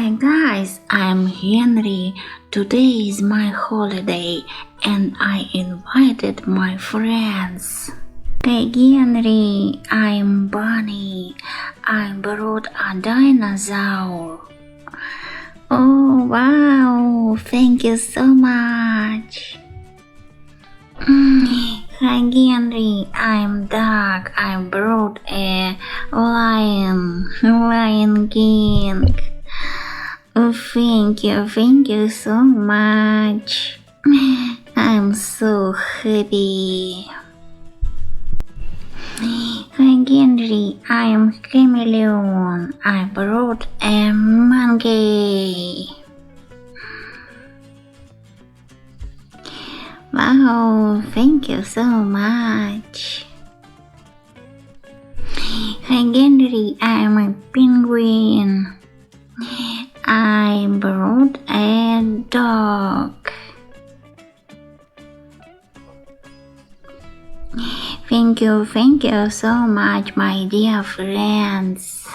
Hi guys, I'm Henry. Today is my holiday and I invited my friends. Hey Henry, I'm Bunny. I brought a dinosaur. Oh wow, thank you so much. Hi Henry, I'm Doug. I brought a lion king. Oh, thank you so much. I'm so happy. Hi Henry, I am chameleon. I brought a monkey. Wow, thank you so much. Hi Henry, I am a penguin. I brought a dog. Thank you so much, my dear friends.